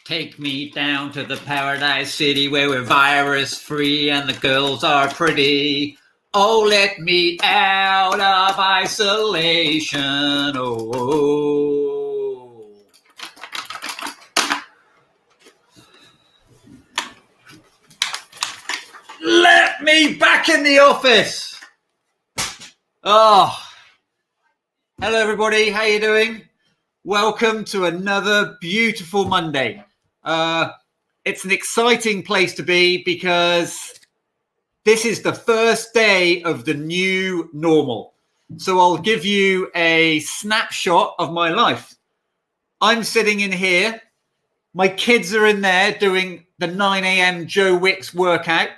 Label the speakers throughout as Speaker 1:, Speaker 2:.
Speaker 1: Take me down to the paradise city where we're virus free and the girls are pretty. Oh, let me out of isolation. Oh. Let me back in the office. Oh. Hello, everybody. How you doing? Welcome to another beautiful Monday. It's an exciting place to be because this is the first day of the new normal. So I'll give you a snapshot of my life. I'm sitting in here. My kids are in there doing the 9 a.m. Joe Wicks workout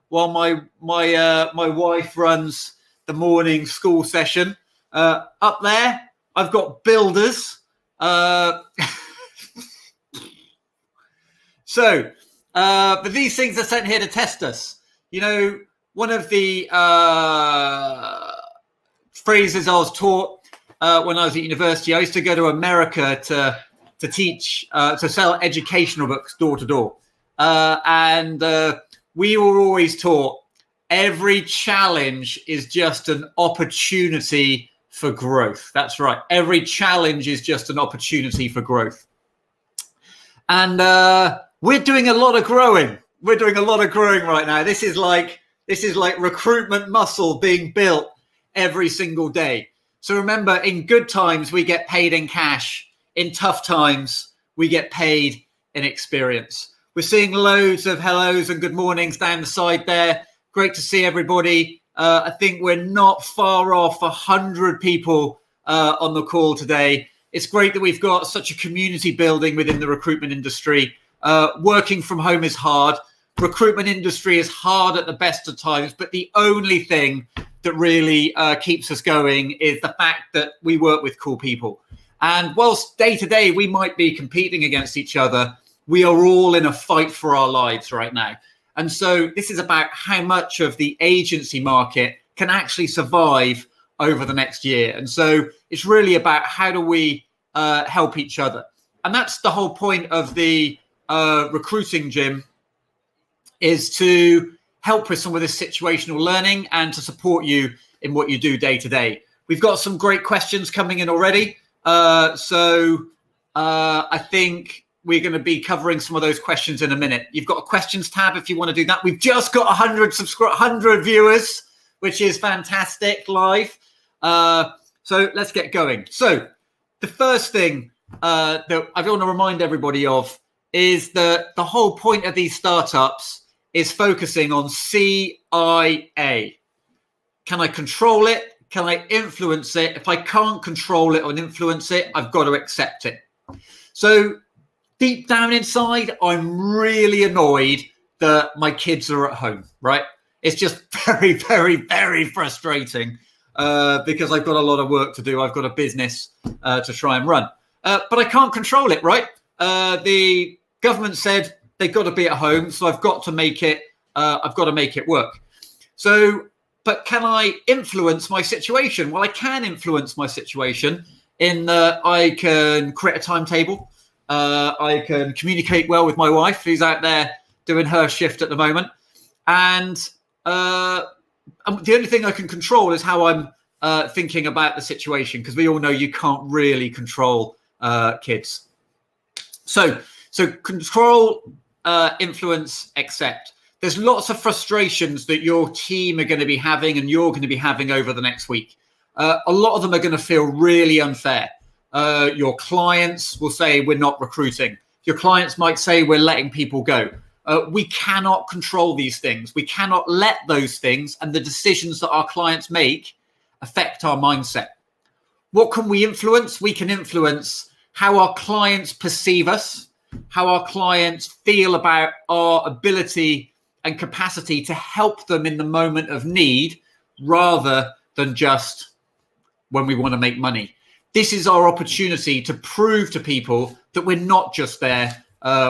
Speaker 1: while my wife runs the morning school session. Up there, I've got builders. But these things are sent here to test us. You know, one of the phrases I was taught when I was at university, I used to go to America to teach, to sell educational books door to door. And we were always taught every challenge is just an opportunity for growth. That's right. Every challenge is just an opportunity for growth. And we're doing a lot of growing. We're doing a lot of growing right now. This is like recruitment muscle being built every single day. So remember, in good times, we get paid in cash. In tough times, we get paid in experience. We're seeing loads of hellos and good mornings down the side there. Great to see everybody. I think we're not far off 100 people on the call today. It's great that we've got such a community building within the recruitment industry. Working from home is hard. Recruitment industry is hard at the best of times, but the only thing that really keeps us going is the fact that we work with cool people. And whilst day to day we might be competing against each other, we are all in a fight for our lives right now. And so this is about how much of the agency market can actually survive over the next year. And so it's really about how do we help each other. And that's the whole point of the recruiting gym, is to help with some of this situational learning and to support you in what you do day to day. We've got some great questions coming in already. I think we're going to be covering some of those questions in a minute. You've got a questions tab if you want to do that. We've just got 100 viewers, which is fantastic live. So let's get going. So the first thing that I want to remind everybody of is that the whole point of these startups is focusing on CIA. Can I control it? Can I influence it? If I can't control it or influence it, I've got to accept it. So deep down inside, I'm really annoyed that my kids are at home, right? It's just very, very, very frustrating because I've got a lot of work to do. I've got a business to try and run, but I can't control it, right? The government said they've got to be at home, so I've got to make it. I've got to make it work. So, but can I influence my situation? Well, I can influence my situation in that I can create a timetable. I can communicate well with my wife, who's out there doing her shift at the moment. And the only thing I can control is how I'm thinking about the situation, because we all know you can't really control kids. So control, influence, accept. There's lots of frustrations that your team are going to be having and you're going to be having over the next week. A lot of them are going to feel really unfair. Your clients will say we're not recruiting. Your clients might say we're letting people go. We cannot control these things. We cannot let those things and the decisions that our clients make affect our mindset. What can we influence? We can influence how our clients perceive us, how our clients feel about our ability and capacity to help them in the moment of need, rather than just when we want to make money. This is our opportunity to prove to people that we're not just there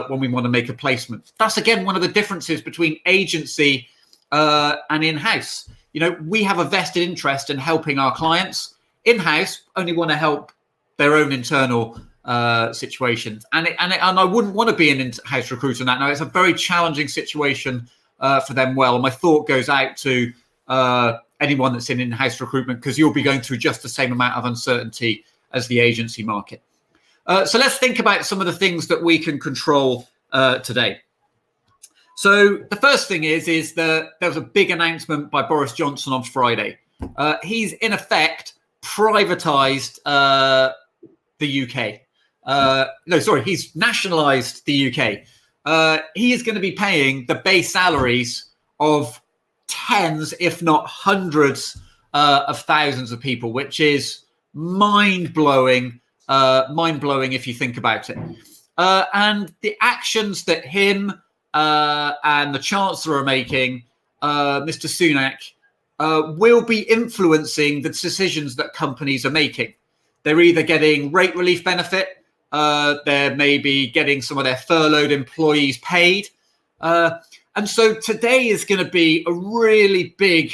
Speaker 1: when we want to make a placement. That's, again, one of the differences between agency and in-house. You know, we have a vested interest in helping our clients. In-house only want to help their own internal situations. And I wouldn't want to be an in-house recruiter now. It's a very challenging situation for them. Well, my thought goes out to anyone that's in in-house recruitment, because you'll be going through just the same amount of uncertainty as the agency market. So let's think about some of the things that we can control today. So the first thing is that there was a big announcement by Boris Johnson on Friday. He's in effect privatized the UK. No, sorry, he's nationalized the UK. He is going to be paying the base salaries of tens, if not hundreds, of thousands of people, which is mind-blowing. Mind-blowing if you think about it. And the actions that him and the Chancellor are making, Mr. Sunak, will be influencing the decisions that companies are making. They're either getting rate relief benefit, they're maybe getting some of their furloughed employees paid. And so today is going to be a really big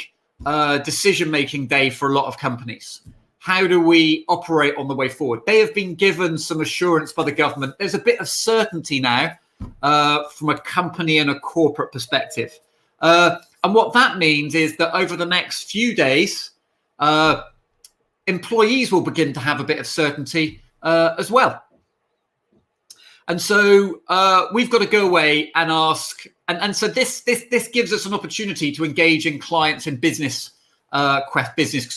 Speaker 1: decision-making day for a lot of companies. How do we operate on the way forward? They have been given some assurance by the government. There's a bit of certainty now from a company and a corporate perspective. And what that means is that over the next few days, employees will begin to have a bit of certainty as well. And so we've got to go away and ask. And so this gives us an opportunity to engage in clients in business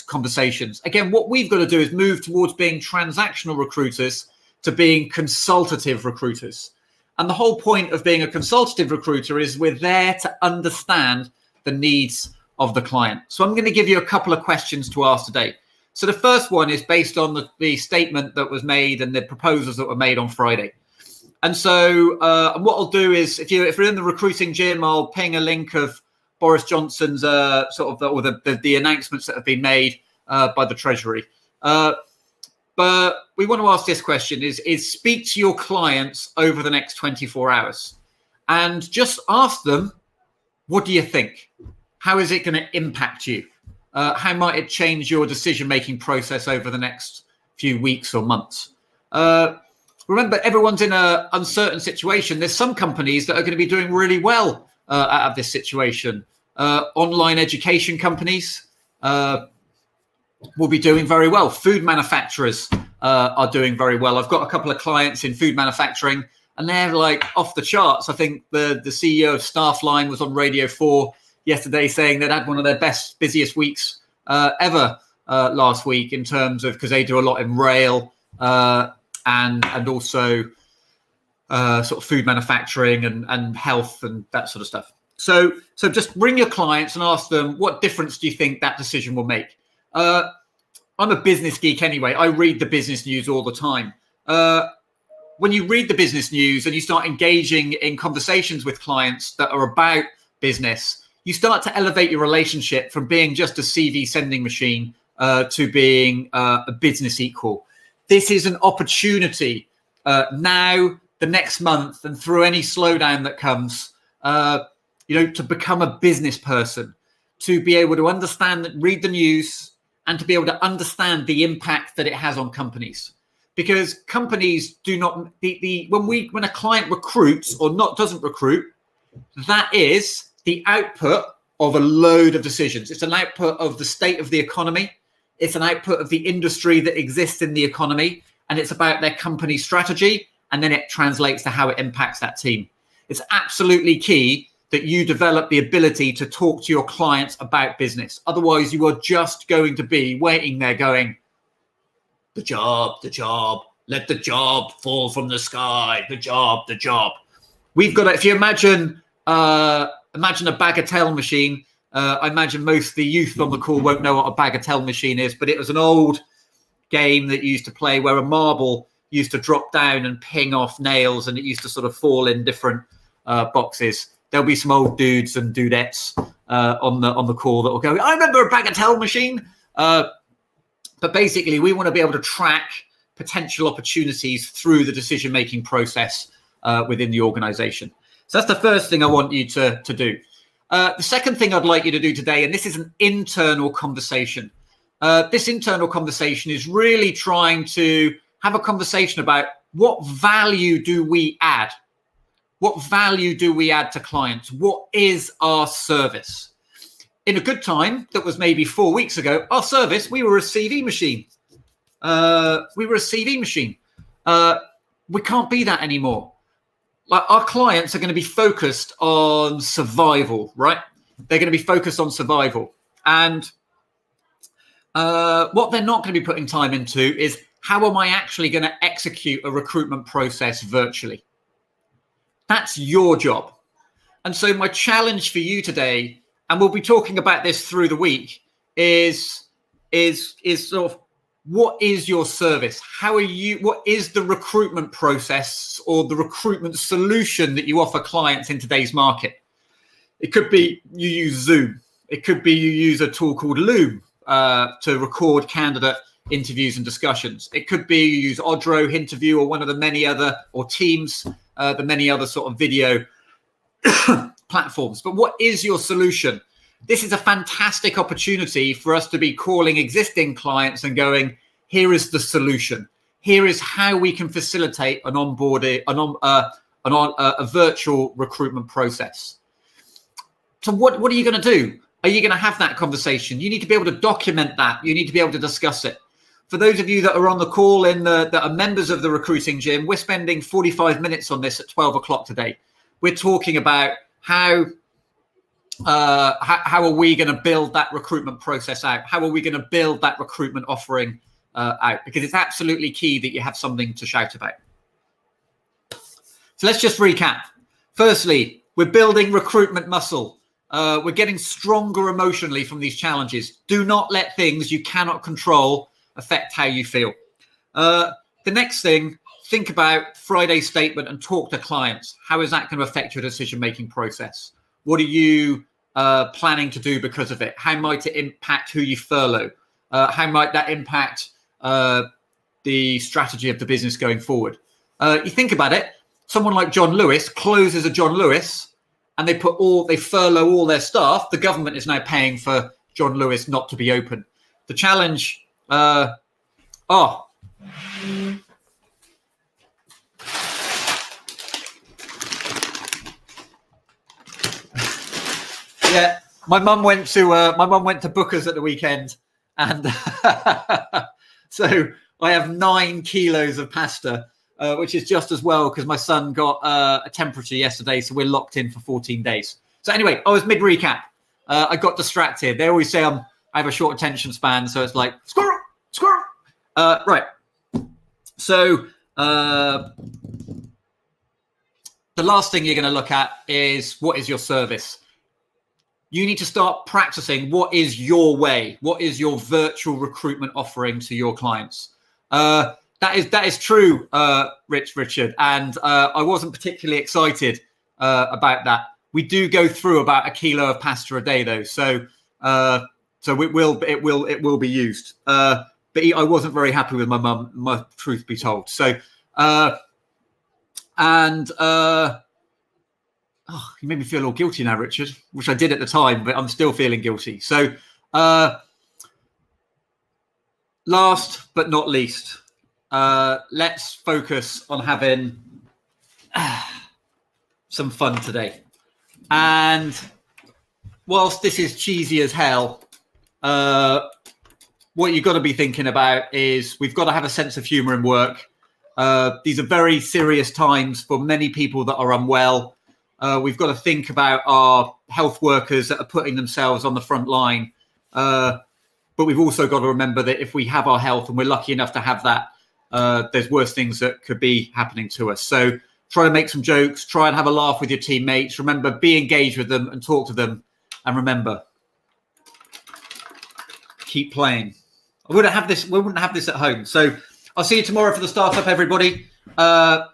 Speaker 1: conversations. Again, what we've got to do is move towards being transactional recruiters to being consultative recruiters. And the whole point of being a consultative recruiter is we're there to understand the needs of the client. So I'm going to give you a couple of questions to ask today. So the first one is based on the statement that was made and the proposals that were made on Friday. And so what I'll do is, if you're in the recruiting gym, I'll ping a link of Boris Johnson's the announcements that have been made by the Treasury. But we want to ask this question: is speak to your clients over the next 24 hours and just ask them, what do you think? How is it going to impact you? How might it change your decision-making process over the next few weeks or months? Remember, everyone's in an uncertain situation. There's some companies that are going to be doing really well out of this situation. Online education companies will be doing very well. Food manufacturers are doing very well. I've got a couple of clients in food manufacturing, and they're like off the charts. I think the CEO of Staffline was on Radio 4 yesterday saying they'd had one of their busiest weeks ever last week, in terms of, because they do a lot in rail and also sort of food manufacturing and health and that sort of stuff. So just ring your clients and ask them, what difference do you think that decision will make? I'm a business geek anyway. I read the business news all the time. When you read the business news and you start engaging in conversations with clients that are about business, you start to elevate your relationship from being just a CV sending machine to being a business equal. This is an opportunity now, the next month, and through any slowdown that comes, to become a business person, to be able to understand, read the news, and to be able to understand the impact that it has on companies. Because companies do not, when a client recruits or doesn't recruit, that is the output of a load of decisions. It's an output of the state of the economy. It's an output of the industry that exists in the economy, and it's about their company strategy, and then it translates to how it impacts that team. It's absolutely key that you develop the ability to talk to your clients about business. Otherwise, you are just going to be waiting there going, the job, let the job fall from the sky, the job. We've got to, if you imagine a bagatelle machine, I imagine most of the youth on the call won't know what a bagatelle machine is, but it was an old game that you used to play where a marble used to drop down and ping off nails, and it used to sort of fall in different boxes. There'll be some old dudes and dudettes on the call that will go, I remember a bagatelle machine. But basically, we want to be able to track potential opportunities through the decision-making process within the organization. So that's the first thing I want you to do. The second thing I'd like you to do today, and this is an internal conversation. This internal conversation is really trying to have a conversation about what value do we add? What value do we add to clients? What is our service? In a good time, that was maybe 4 weeks ago, our service, we were a CV machine. We can't be that anymore. Like, our clients are going to be focused on survival, right? They're going to be focused on survival. And what they're not going to be putting time into is, how am I actually going to execute a recruitment process virtually? That's your job. And so my challenge for you today, and we'll be talking about this through the week, is sort of, what is your service? How are you, what is the recruitment process or the recruitment solution that you offer clients in today's market? It could be you use Zoom. It could be you use a tool called Loom to record candidate interviews and discussions. It could be you use Odro, Hinterview, or one of the many other, or Teams, the many other sort of video platforms. But what is your solution? This is a fantastic opportunity for us to be calling existing clients and going, here is the solution. Here is how we can facilitate an onboarding, a virtual recruitment process. So what are you going to do? Are you going to have that conversation? You need to be able to document that. You need to be able to discuss it. For those of you that are on the call that are members of the Recruiting Gym, we're spending 45 minutes on this at 12 o'clock today. We're talking about how are we going to build that recruitment process out? How are we going to build that recruitment offering out? Because it's absolutely key that you have something to shout about. So let's just recap. Firstly, we're building recruitment muscle. We're getting stronger emotionally from these challenges. Do not let things you cannot control affect how you feel. The next thing, think about Friday's statement and talk to clients. How is that going to affect your decision-making process? What are you planning to do because of it? How might it impact who you furlough? How might that impact the strategy of the business going forward? You think about it, someone like John Lewis closes a John Lewis and they furlough all their staff. The government is now paying for John Lewis not to be open. The challenge, yeah, my mum went to Booker's at the weekend, and so I have 9 kilos of pasta, which is just as well because my son got a temperature yesterday, so we're locked in for 14 days. So anyway, I was mid recap. I got distracted. They always say I have a short attention span, so it's like squirrel, squirrel. Right. So the last thing you're going to look at is, what is your service? You need to start practicing what is your way, what is your virtual recruitment offering to your clients. That is true, Richard, and I wasn't particularly excited about that. We do go through about 1 kilo of pasta a day, though, so it will be used. But I wasn't very happy with my mum, truth be told. So oh, you made me feel all guilty now, Richard, which I did at the time, but I'm still feeling guilty. So last but not least, let's focus on having some fun today. And whilst this is cheesy as hell, what you've got to be thinking about is we've got to have a sense of humor in work. These are very serious times for many people that are unwell. We've got to think about our health workers that are putting themselves on the front line. But we've also got to remember that if we have our health, and we're lucky enough to have that, there's worse things that could be happening to us. So try to make some jokes, try and have a laugh with your teammates. Remember, be engaged with them and talk to them. And remember, keep playing. We wouldn't have this at home. So I'll see you tomorrow for the startup, everybody. Yeah,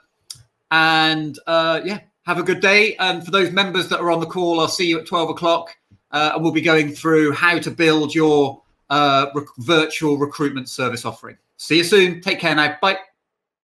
Speaker 1: have a good day. And for those members that are on the call, I'll see you at 12 o'clock. And we'll be going through how to build your virtual recruitment service offering. See you soon. Take care now. Bye.